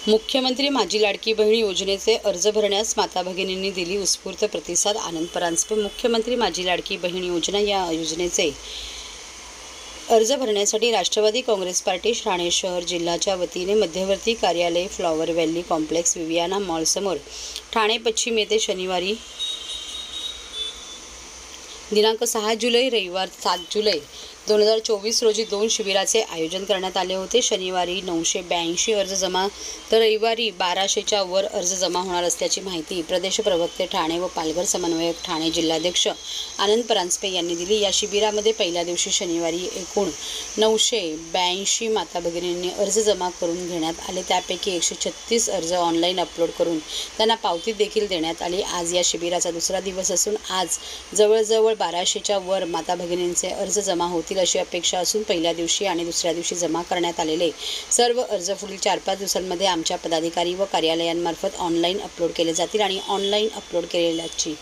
मुख्यमंत्री माझी लाडकी बहीण योजनेचे अर्ज भरण्यास माता भगिनींनी दिली उत्स्फूर्त प्रतिसाद. आनंद परांजपे. मुख्यमंत्री माझी लाडकी बहीण योजना या योजनेचे अर्ज भरण्यासाठी राष्ट्रवादी काँग्रेस पार्टी ठाणे शहर जिल्ह्याच्या वतीने मध्यवर्ती कार्यालय flower valley complex Viviana mall समोर ठाणे पश्चिम येथे शनिवारी दिनांक 6 जुलै रविवार 7 जुलै 2024 रोजी 2 शिबिराचे आयोजन करण्यात आले होते. शनिवारी 982 अर्ज जमा तर रविवारी 1200च्या वर अर्ज जमा होणार असल्याची माहिती प्रदेश प्रवक्ते ठाणे व पालघर समन्वयक ठाणे जिल्हाध्यक्ष आनंद परांजपे यांनी दिली. या शिबिरामध्ये पहिल्या दिवशी शनिवारी एकूण 982 माता भगिनींनी अर्ज जमा करून घेण्यात आले. त्यापैकी 136 अर्ज ऑनलाईन अपलोड करून त्यांना पावती देखील देण्यात आली. आज या शिबिराचा दुसरा दिवस असून आज जवळजवळ 1200च्या वर माता भगिनींचे अर्ज जमा होतील अशी अपेक्षा असून पहिल्या दिवशी आणि दुसऱ्या दिवशी जमा करण्यात आलेले सर्व अर्ज पुढील 4-5 दिवसांमध्ये आमच्या पदाधिकारी व कार्यालयांमार्फत ऑनलाईन अपलोड केले जातील आणि ऑनलाईन अपलोड केलेल्याची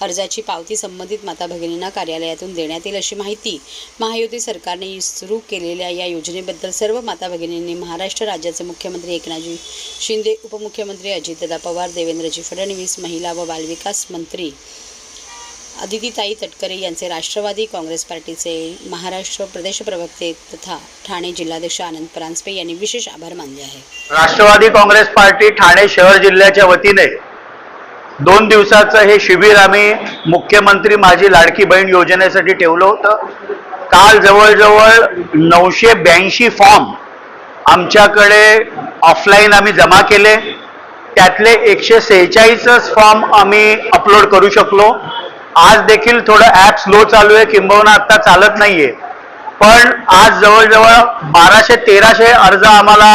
अर्जाची पावती संबंधित माता भगिनींना कार्यालयातून देण्यात येईल अशी माहिती. महायुती सरकारने सुरू केलेल्या या योजनेबद्दल सर्व माता भगिनींनी महाराष्ट्र राज्याचे मुख्यमंत्री एकनाथ शिंदे, उपमुख्यमंत्री अजितदादा पवार, देवेंद्रजी फडणवीस, महिला व बालविकास मंत्री अदितीताई तटकरे यांचे, राष्ट्रवादी काँग्रेस पार्टीचे महाराष्ट्र प्रदेश प्रवक्ते तथा ठाणे जिल्हाध्यक्ष आनंद परांजपे यांनी विशेष आभार मानले आहे. राष्ट्रवादी काँग्रेस पार्टी ठाणे शहर जिल्ह्याच्या वतीने 2 दिवसाचं हे शिबिर आम्ही मुख्यमंत्री माझी लाडकी बहीण योजनेसाठी ठेवलं होतं. काल जवळजवळ 982 फॉर्म आमच्याकडे ऑफलाईन आम्ही जमा केले. त्यातले 146 फॉर्म आम्ही अपलोड करू शकलो. आज देखील थोडं ॲप स्लो चालू आहे, किंबहुना आत्ता चालत नाहीये, पण आज जवळजवळ 1200-1300 अर्ज आम्हाला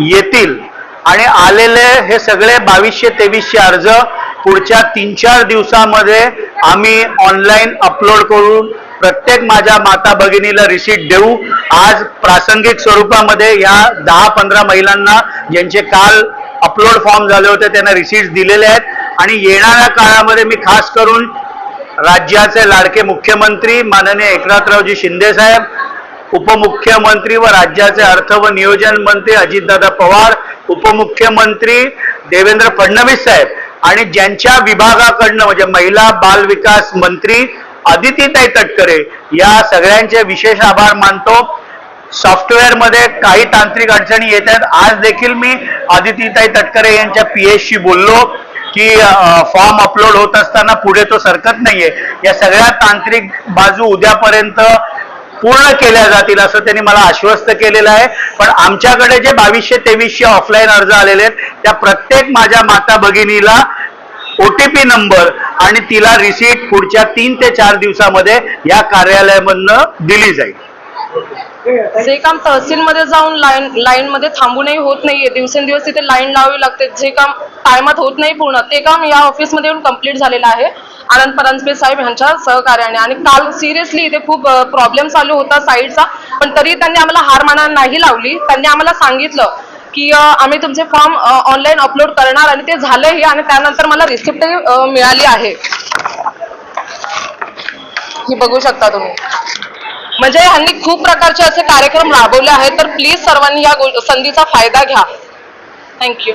येतील आणि आलेले हे सगळे 2200-2300 अर्ज पुढच्या 3-4 दिवसामध्ये आम्ही ऑनलाईन अपलोड करून प्रत्येक माझ्या माता भगिनीला रिसीट देऊ. आज प्रासंगिक स्वरूपामध्ये या 10-15 महिलांना ज्यांचे काल अपलोड फॉर्म झाले होते त्यांना रिसीट्स दिलेले आहेत आणि येणाऱ्या काळामध्ये मी खास करून राज्याचे लाडके मुख्यमंत्री माननीय एकनाथरावजी शिंदे साहेब, उपमुख्यमंत्री व राज्याचे अर्थ व नियोजन मंत्री अजितदादा पवार, उपमुख्यमंत्री देवेंद्र फडणवीस साहेब आणि ज्यांच्या विभागाकडनं म्हणजे महिला बाल विकास मंत्री अदितीताई तटकरे या सगळ्यांचे विशेष आभार मानतो. सॉफ्टवेअरमध्ये काही तांत्रिक अडचणी येत आहेत. आज देखील मी अदितीताई तटकरे यांच्या पीएसशी बोललो की फॉर्म अपलोड होत असताना पुढे तो सरकत नाहीये. या सगळ्या तांत्रिक बाजू उद्यापर्यंत पूर्ण केल्या जातील असं त्यांनी मला आश्वस्त केलेलं आहे. पण आमच्याकडे जे 2200-2300 ऑफलाईन अर्ज आलेले आहेत त्या प्रत्येक माझ्या माता भगिनीला OTP नंबर आणि तिला रिसीट पुढच्या 3 ते 4 दिवसामध्ये या कार्यालयामधनं दिली जाईल. जे काम तहसीलमध्ये जाऊन लाईन मध्ये थांबूनही होत नाहीये, दिवसेंदिवस तिथे लाईन लावावी लागते, जे काम टायमात होत नाही पूर्ण, ते काम या ऑफिसमध्ये येऊन कंप्लीट झालेलं आहे आनंद परांजपे साहेब यांच्या सहकार्याने. आणि काल सिरियसली इथे खूप प्रॉब्लेम चालू होता साईडचा, पण तरी त्यांनी आम्हाला हार मानायला नाही लावली. त्यांनी आम्हाला सांगितलं की आम्ही तुमचे फॉर्म ऑनलाईन अपलोड करणार आणि ते झालंही आणि त्यानंतर मला रिसिप्टही मिळाली आहे. ही बघू शकता तुम्ही. म्हणजे ह्यांनी खूप प्रकारचे असे कार्यक्रम राबवले आहेत. तर प्लीज सर्वांनी या संधीचा फायदा घ्या. थँक्यू.